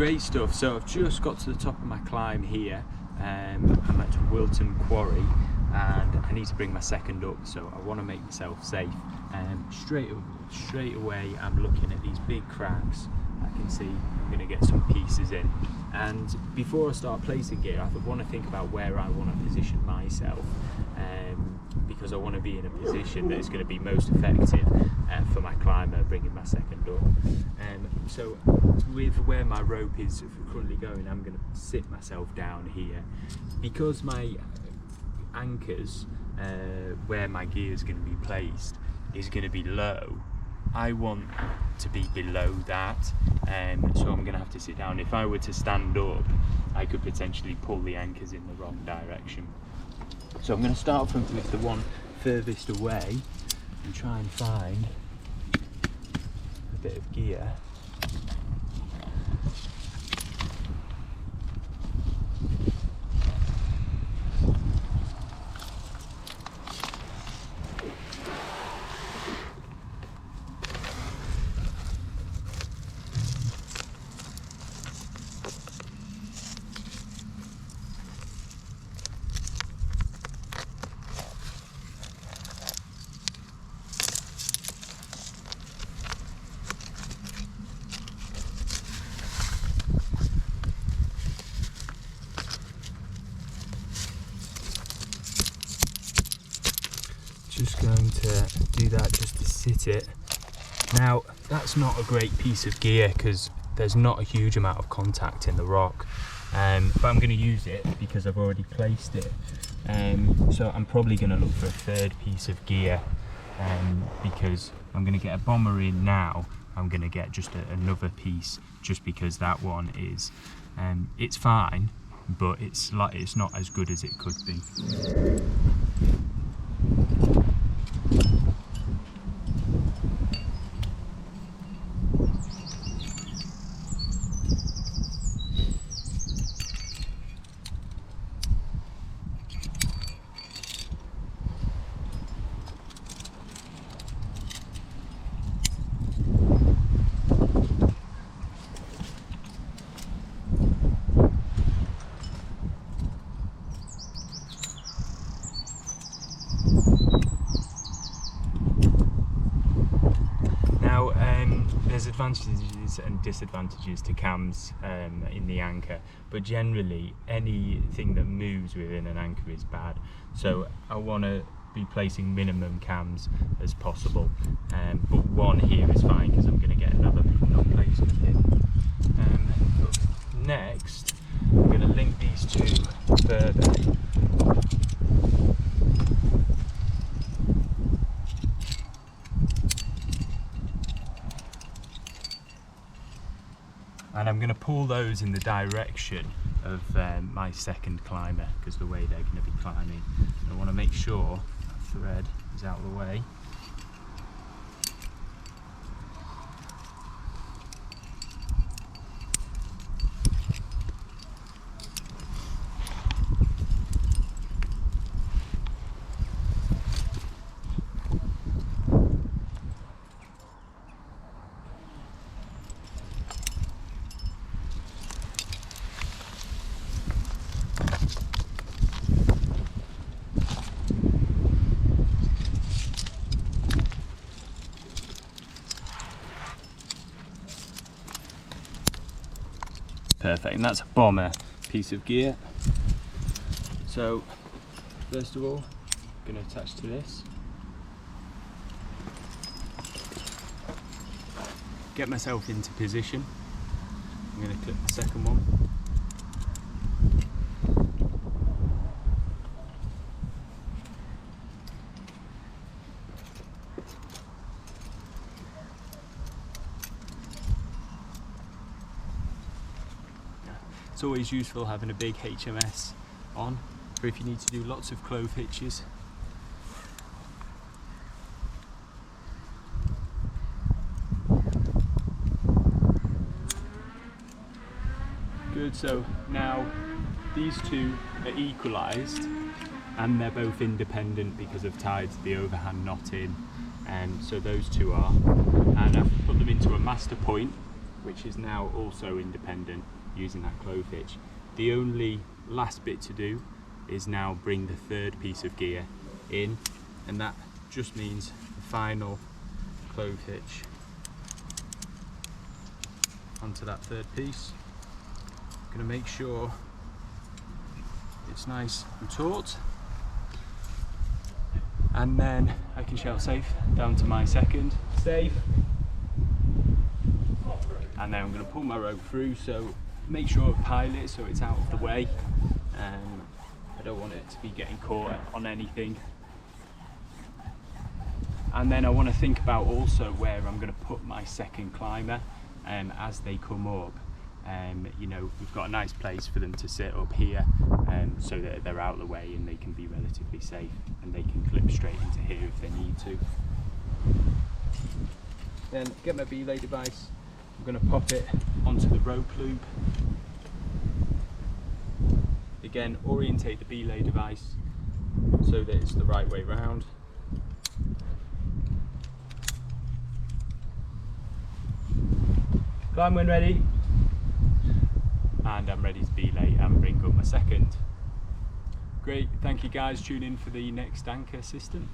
Great stuff. So I've just got to the top of my climb here. I'm at Wilton Quarry and I need to bring my second up, so I want to make myself safe. Straight away I'm looking at these big cracks. I can see I'm going to get some pieces in, and before I start placing gear I want to think about where I want to position myself, because I want to be in a position that is going to be most effective for my climber bringing my second up. So with where my rope is currently going, I'm going to sit myself down here because my anchors, where my gear is going to be placed, is going to be low. I want to be below that, so I'm going to have to sit down. If I were to stand up, I could potentially pull the anchors in the wrong direction. So I'm going to start with the one furthest away and try and find a bit of gear. Just going to do that just to sit it. Now that's not a great piece of gear because there's not a huge amount of contact in the rock, but I'm going to use it because I've already placed it. So I'm probably going to look for a third piece of gear, because I'm going to get a bomber in now. I'm going to get just another piece just because that one is, it's fine, but it's not as good as it could be. There's advantages and disadvantages to cams in the anchor, but generally anything that moves within an anchor is bad. So I want to be placing minimum cams as possible, but one here is fine because I'm going to get another pickup placement in. Next, I'm going to link these two further. And I'm going to pull those in the direction of my second climber because the way they're going to be climbing. And I want to make sure that thread is out of the way. Perfect, and that's a bomber piece of gear. So first of all, I'm going to attach to this. Get myself into position. I'm going to clip the second one. It's always useful having a big HMS on for if you need to do lots of clove hitches. Good, so now these two are equalised and they're both independent because I've tied the overhand knot in, and so those two are, and I've put them into a master point which is now also independent using that clove hitch. The only last bit to do is now bring the third piece of gear in, and that just means the final clove hitch onto that third piece. I'm going to make sure it's nice and taut, and then I can shell safe down to my second safe, and then I'm going to pull my rope through, so make sure I pile it so it's out of the way. I don't want it to be getting caught on anything. And then I want to think about also where I'm going to put my second climber as they come up. You know, we've got a nice place for them to sit up here, so that they're out of the way and they can be relatively safe, and they can clip straight into here if they need to. Then get my belay device. I'm going to pop it onto the rope loop. Again, orientate the belay device so that it's the right way round. Climb when ready. And I'm ready to belay and bring up my second. Great, thank you guys. Tune in for the next anchor system.